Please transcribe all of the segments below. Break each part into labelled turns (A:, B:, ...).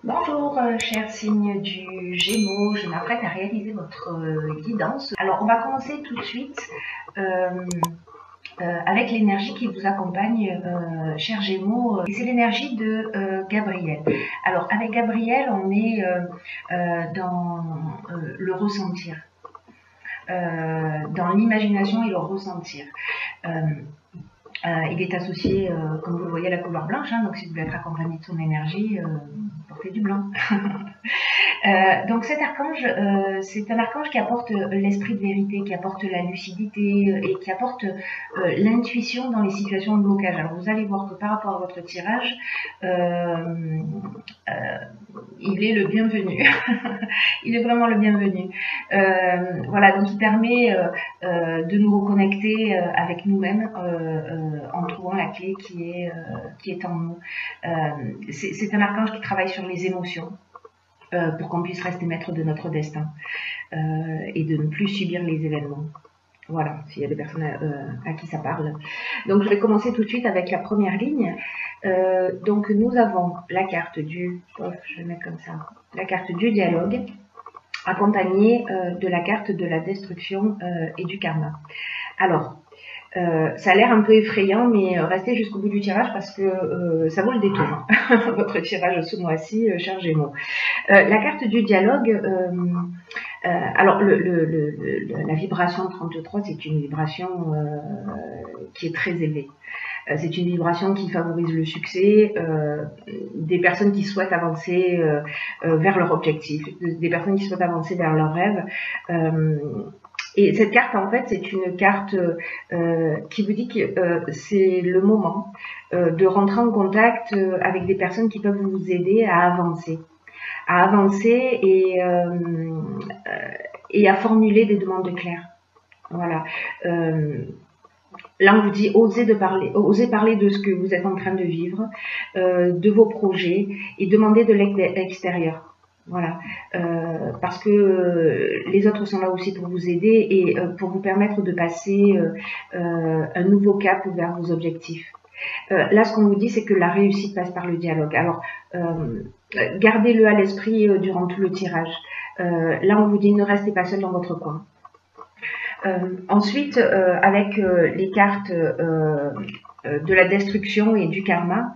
A: Bonjour, cher signe du Gémeaux, je m'apprête à réaliser votre guidance. Alors, on va commencer tout de suite avec l'énergie qui vous accompagne, cher Gémeaux. Et c'est l'énergie de Gabriel. Alors, avec Gabriel, on est dans le ressentir, dans l'imagination et le ressentir. Il est associé, comme vous le voyez, à la couleur blanche, hein, donc si vous voulez être accompagné de son énergie, portez du blanc. Donc cet archange, c'est un archange qui apporte l'esprit de vérité, qui apporte la lucidité et qui apporte l'intuition dans les situations de blocage. Alors vous allez voir que par rapport à votre tirage, il est le bienvenu. Il est vraiment le bienvenu. Voilà, donc il permet de nous reconnecter avec nous-mêmes en trouvant la clé qui est en nous. C'est un archange qui travaille sur les émotions. Pour qu'on puisse rester maître de notre destin et de ne plus subir les événements. Voilà, s'il y a des personnes à qui ça parle. Donc je vais commencer tout de suite avec la première ligne. Donc nous avons la carte du, je vais mettre comme ça, la carte du dialogue, accompagnée de la carte de la destruction et du karma. Alors, ça a l'air un peu effrayant, mais restez jusqu'au bout du tirage parce que ça vaut le détour. Votre tirage ce mois-ci, cher Gémeaux. La carte du dialogue, alors la vibration 33, c'est une vibration qui est très élevée. C'est une vibration qui favorise le succès des personnes qui souhaitent avancer vers leur objectif, des personnes qui souhaitent avancer vers leurs rêves. Et cette carte, en fait, c'est une carte qui vous dit que c'est le moment de rentrer en contact avec des personnes qui peuvent vous aider à avancer et à formuler des demandes claires. Voilà. Là, on vous dit osez parler de ce que vous êtes en train de vivre, de vos projets et demandez de l'aide extérieure. Voilà, parce que les autres sont là aussi pour vous aider et pour vous permettre de passer un nouveau cap vers vos objectifs. Là, ce qu'on vous dit, c'est que la réussite passe par le dialogue. Alors, gardez-le à l'esprit durant tout le tirage. Là, on vous dit ne restez pas seul dans votre coin. Ensuite, avec les cartes de la destruction et du karma,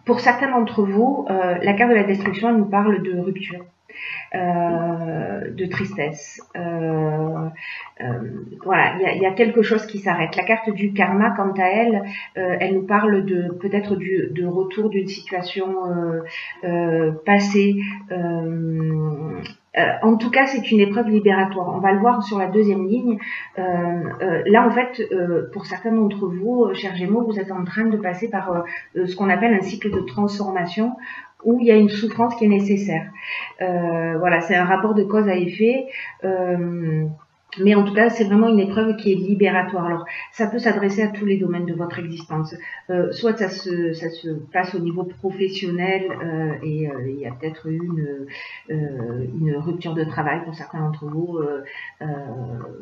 A: pour certains d'entre vous, la carte de la destruction, elle nous parle de rupture, de tristesse. Voilà, il y a quelque chose qui s'arrête. La carte du karma, quant à elle, elle nous parle de peut-être de retour d'une situation passée. En tout cas, c'est une épreuve libératoire. On va le voir sur la deuxième ligne. Là, en fait, pour certains d'entre vous, chers Gémeaux, vous êtes en train de passer par ce qu'on appelle un cycle de transformation où il y a une souffrance qui est nécessaire. Voilà, c'est un rapport de cause à effet. Mais en tout cas, c'est vraiment une épreuve qui est libératoire. Alors, ça peut s'adresser à tous les domaines de votre existence. Soit ça se passe au niveau professionnel et il y a peut-être eu une rupture de travail pour certains d'entre vous.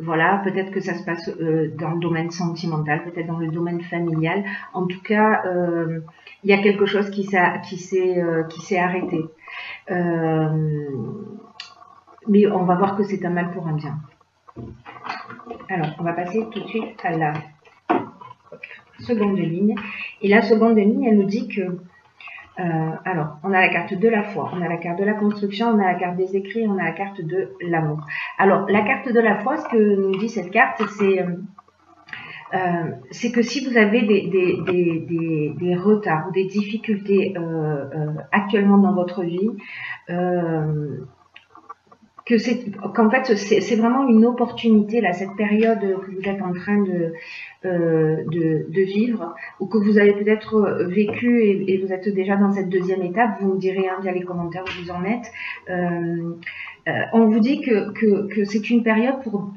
A: Voilà, peut-être que ça se passe dans le domaine sentimental, peut-être dans le domaine familial. En tout cas, il y a quelque chose qui s'est arrêté. Mais on va voir que c'est un mal pour un bien. Alors, on va passer tout de suite à la seconde ligne. Et la seconde ligne, elle nous dit que, alors, on a la carte de la foi, on a la carte de la construction, on a la carte des écrits, on a la carte de l'amour. Alors, la carte de la foi, ce que nous dit cette carte, c'est que si vous avez des retards ou des difficultés actuellement dans votre vie, qu'en fait c'est vraiment une opportunité là, cette période que vous êtes en train de vivre ou que vous avez peut-être vécu et vous êtes déjà dans cette deuxième étape. Vous me direz via les commentaires où vous en êtes. On vous dit que c'est une période pour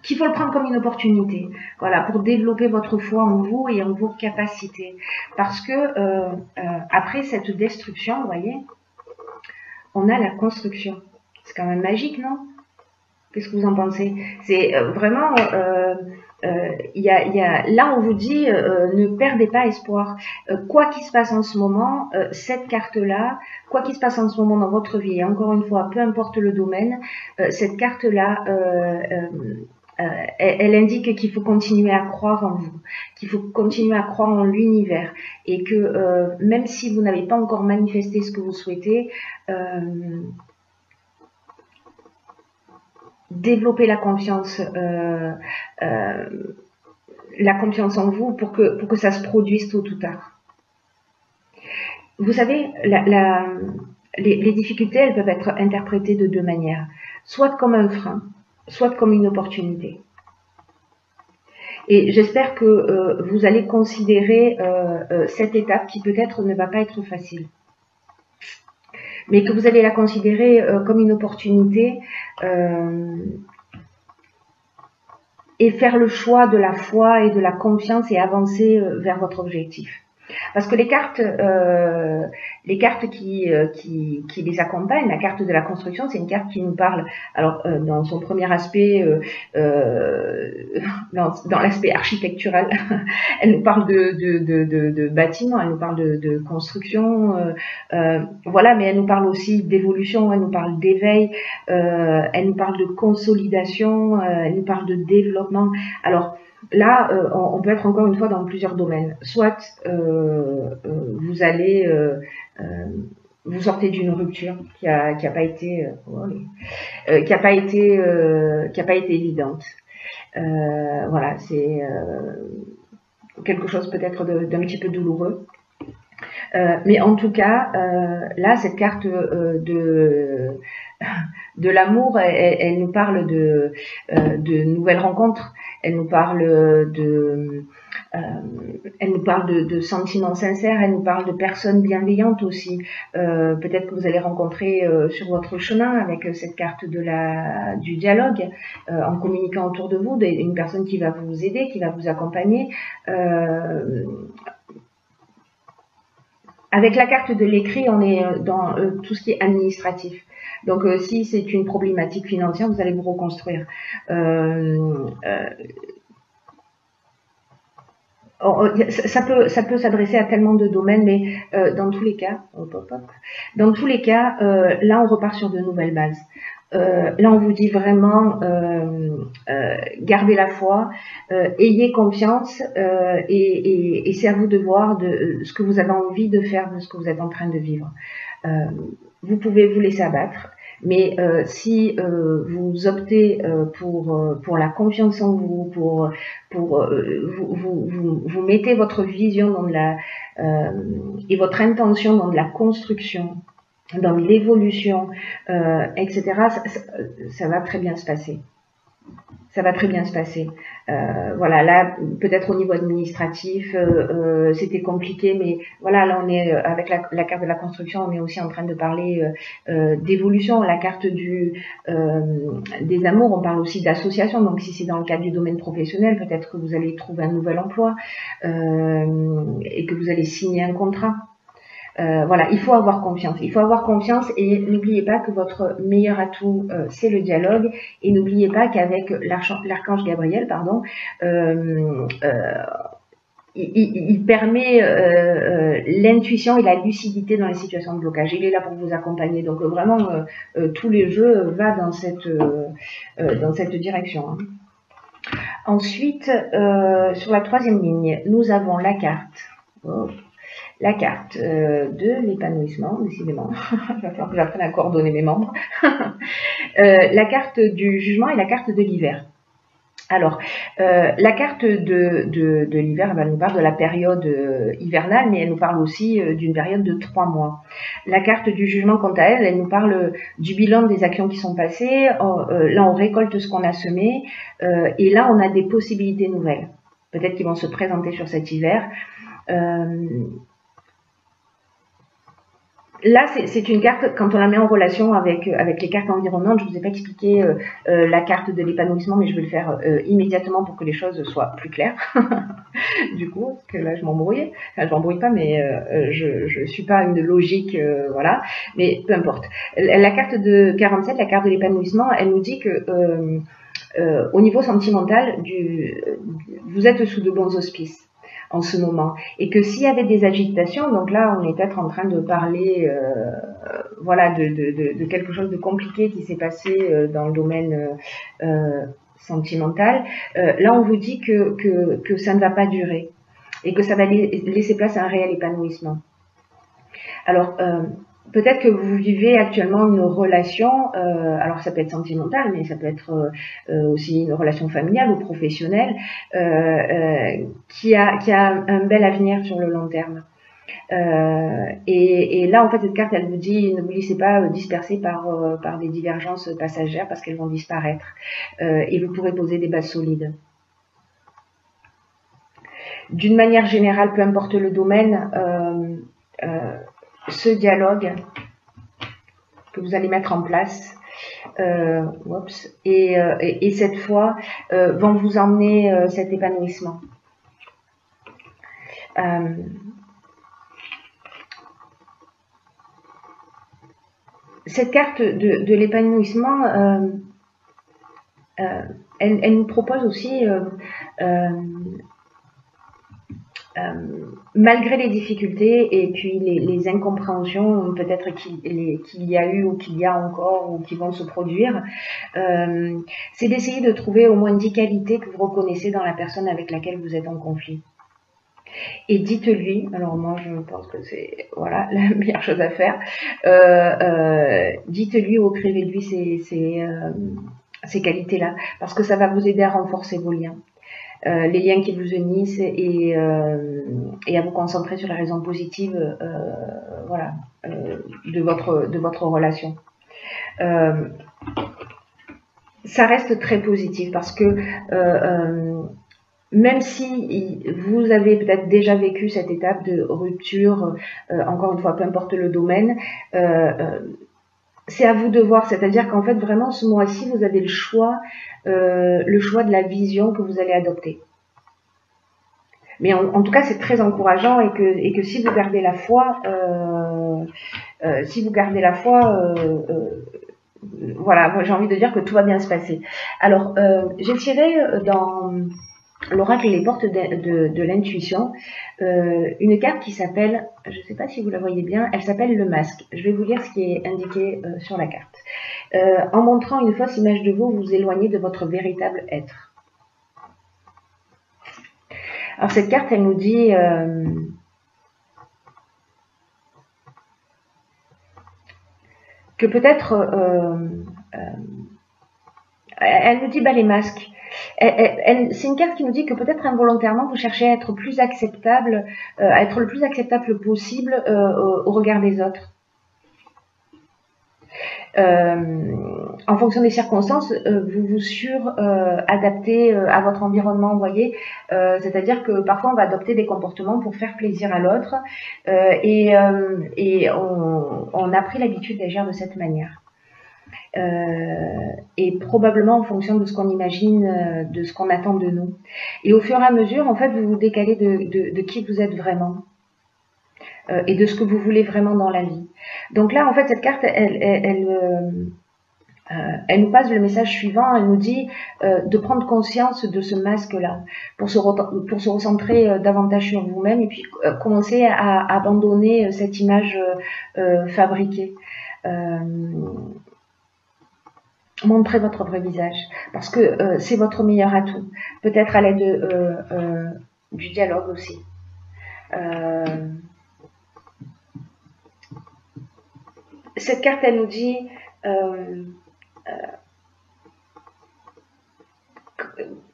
A: qu'il faut le prendre comme une opportunité, voilà, pour développer votre foi en vous et en vos capacités, parce que après cette destruction, vous voyez, on a la construction. C'est quand même magique, non? Qu'est-ce que vous en pensez? C'est vraiment là, on vous dit, ne perdez pas espoir. Quoi qu'il se passe en ce moment, cette carte-là, quoi qu'il se passe en ce moment dans votre vie, et encore une fois, peu importe le domaine, cette carte-là, elle indique qu'il faut continuer à croire en vous, qu'il faut continuer à croire en l'univers, et que même si vous n'avez pas encore manifesté ce que vous souhaitez, développer la confiance en vous pour que ça se produise tôt ou tard. Vous savez, les difficultés, elles peuvent être interprétées de deux manières, soit comme un frein, soit comme une opportunité. Et j'espère que vous allez considérer cette étape qui peut-être ne va pas être facile, mais que vous allez la considérer comme une opportunité et faire le choix de la foi et de la confiance et avancer vers votre objectif. Parce que les cartes qui les accompagnent, la carte de la construction, c'est une carte qui nous parle, alors dans son premier aspect, dans l'aspect architectural, elle nous parle de bâtiments, elle nous parle de construction, voilà, mais elle nous parle aussi d'évolution, elle nous parle d'éveil, elle nous parle de consolidation, elle nous parle de développement. Alors, là, on peut être encore une fois dans plusieurs domaines. Soit vous allez vous sortez d'une rupture qui a pas été évidente. Voilà, c'est quelque chose peut-être d'un petit peu douloureux. Mais en tout cas, là, cette carte de l'amour, elle nous parle de nouvelles rencontres. Elle nous parle de sentiments sincères. Elle nous parle de personnes bienveillantes aussi. Peut-être que vous allez rencontrer sur votre chemin avec cette carte du dialogue, en communiquant autour de vous, une personne qui va vous aider, qui va vous accompagner. Avec la carte de l'écrit, on est dans tout ce qui est administratif. Donc, si c'est une problématique financière, vous allez vous reconstruire. Ça peut s'adresser à tellement de domaines, mais dans tous les cas, là, on repart sur de nouvelles bases. Là, on vous dit vraiment, gardez la foi, ayez confiance, et c'est à vous de voir de ce que vous avez envie de faire, de ce que vous êtes en train de vivre. Vous pouvez vous laisser abattre, mais si vous optez pour la confiance en vous, vous mettez votre vision dans et votre intention dans de la construction, dans l'évolution, etc., ça va très bien se passer. Ça va très bien se passer. Voilà, là, peut-être au niveau administratif, c'était compliqué, mais voilà, là, on est avec la carte de la construction, on est aussi en train de parler d'évolution. La carte des amours, on parle aussi d'association. Donc, si c'est dans le cadre du domaine professionnel, peut-être que vous allez trouver un nouvel emploi et que vous allez signer un contrat. Voilà, il faut avoir confiance. Il faut avoir confiance et n'oubliez pas que votre meilleur atout, c'est le dialogue. Et n'oubliez pas qu'avec l'archange Gabriel, il permet l'intuition et la lucidité dans les situations de blocage. Il est là pour vous accompagner. Donc vraiment, tous les jeux va dans cette direction. Hein. Ensuite, sur la troisième ligne, nous avons la carte. La carte de l'épanouissement, décidément. Il va falloir que j'apprenne à coordonner mes membres. La carte du jugement et la carte de l'hiver. Alors, la carte de l'hiver, elle nous parle de la période hivernale, mais elle nous parle aussi d'une période de 3 mois. La carte du jugement, quant à elle, elle nous parle du bilan des actions qui sont passées. Là, on récolte ce qu'on a semé, et là, on a des possibilités nouvelles. Peut-être qui vont se présenter sur cet hiver. Là, c'est une carte, quand on la met en relation avec les cartes environnantes, je ne vous ai pas expliqué la carte de l'épanouissement, mais je vais le faire immédiatement pour que les choses soient plus claires. Du coup, parce que là, je m'embrouille. Enfin, je m'embrouille pas, mais je suis pas une logique, voilà. Mais peu importe. La carte de 47, la carte de l'épanouissement, elle nous dit que au niveau sentimental, vous êtes sous de bons auspices en ce moment, et que s'il y avait des agitations, donc là on est peut-être en train de parler voilà, de quelque chose de compliqué qui s'est passé dans le domaine sentimental, là on vous dit que ça ne va pas durer et que ça va laisser place à un réel épanouissement. Alors peut-être que vous vivez actuellement une relation, alors ça peut être sentimental, mais ça peut être aussi une relation familiale ou professionnelle, qui a un bel avenir sur le long terme. Et là, en fait, cette carte, elle vous dit, ne vous laissez pas disperser par des divergences passagères parce qu'elles vont disparaître. Et vous pourrez poser des bases solides. D'une manière générale, peu importe le domaine, ce dialogue que vous allez mettre en place, et cette fois, vont vous emmener cet épanouissement. Cette carte de l'épanouissement, elle nous propose aussi, malgré les difficultés et puis les incompréhensions peut-être qu'il y a eu ou qu'il y a encore ou qui vont se produire, c'est d'essayer de trouver au moins 10 qualités que vous reconnaissez dans la personne avec laquelle vous êtes en conflit. Et dites-lui, alors moi je pense que c'est voilà la meilleure chose à faire, dites-lui ou écrivez-lui ces qualités-là, parce que ça va vous aider à renforcer vos liens. Les liens qui vous unissent et à vous concentrer sur les raisons positives voilà, de votre relation. Ça reste très positif parce que même si vous avez peut-être déjà vécu cette étape de rupture, encore une fois, peu importe le domaine, c'est à vous de voir, c'est-à-dire qu'en fait, vraiment, ce mois-ci, vous avez le choix de la vision que vous allez adopter. Mais en tout cas, c'est très encourageant et que si vous gardez la foi, voilà, j'ai envie de dire que tout va bien se passer. Alors, j'ai tiré dans l'oracle et les portes de l'intuition une carte qui s'appelle, je ne sais pas si vous la voyez bien, elle s'appelle le masque. Je vais vous lire ce qui est indiqué sur la carte. En montrant une fausse image de vous, vous vous éloignez de votre véritable être. Alors cette carte, elle nous dit que peut-être, elle nous dit les masques. C'est une carte qui nous dit que peut-être involontairement vous cherchez à être plus acceptable, à être le plus acceptable possible au regard des autres. En fonction des circonstances, vous vous adaptez à votre environnement, vous voyez. C'est-à-dire que parfois on va adopter des comportements pour faire plaisir à l'autre et on a pris l'habitude d'agir de cette manière. Et probablement en fonction de ce qu'on imagine, de ce qu'on attend de nous. Et au fur et à mesure, en fait, vous vous décalez de qui vous êtes vraiment et de ce que vous voulez vraiment dans la vie. Donc là, en fait, cette carte, elle nous passe le message suivant. Elle nous dit de prendre conscience de ce masque-là pour se recentrer davantage sur vous-même et puis commencer à abandonner cette image fabriquée. Montrez votre vrai visage parce que c'est votre meilleur atout. Peut-être à l'aide du dialogue aussi. Cette carte, elle nous dit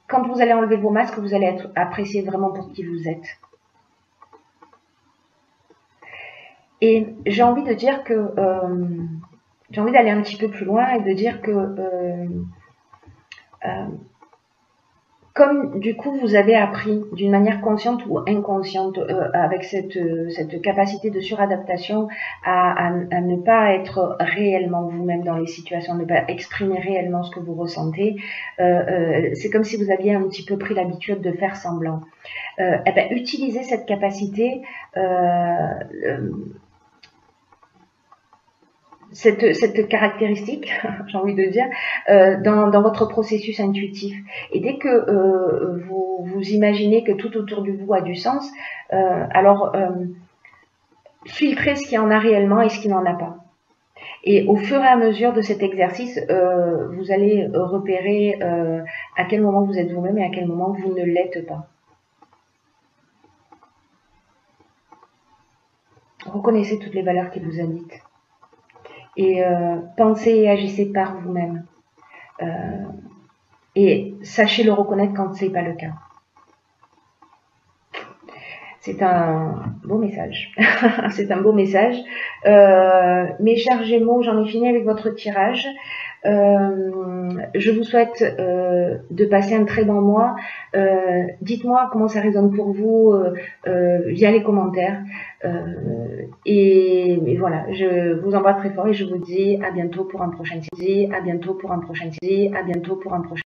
A: quand vous allez enlever vos masques, vous allez être apprécié vraiment pour qui vous êtes. Et j'ai envie de dire que j'ai envie d'aller un petit peu plus loin et de dire que comme du coup vous avez appris d'une manière consciente ou inconsciente avec cette capacité de suradaptation à ne pas être réellement vous-même dans les situations, ne pas exprimer réellement ce que vous ressentez, c'est comme si vous aviez un petit peu pris l'habitude de faire semblant. Eh ben, utilisez cette capacité cette caractéristique, j'ai envie de dire, dans votre processus intuitif. Et dès que vous imaginez que tout autour de vous a du sens, alors filtrez ce qui en a réellement et ce qui n'en a pas. Et au fur et à mesure de cet exercice, vous allez repérer à quel moment vous êtes vous-même et à quel moment vous ne l'êtes pas. Reconnaissez toutes les valeurs qui vous habitent. Et pensez et agissez par vous-même. Et sachez le reconnaître quand ce n'est pas le cas. C'est un beau message. C'est un beau message. Mes chers Gémeaux, j'en ai fini avec votre tirage. Je vous souhaite de passer un très bon mois. Dites-moi comment ça résonne pour vous via les commentaires. Et voilà, je vous embrasse très fort et je vous dis à bientôt pour un prochain. À bientôt pour un prochain. À bientôt pour un prochain.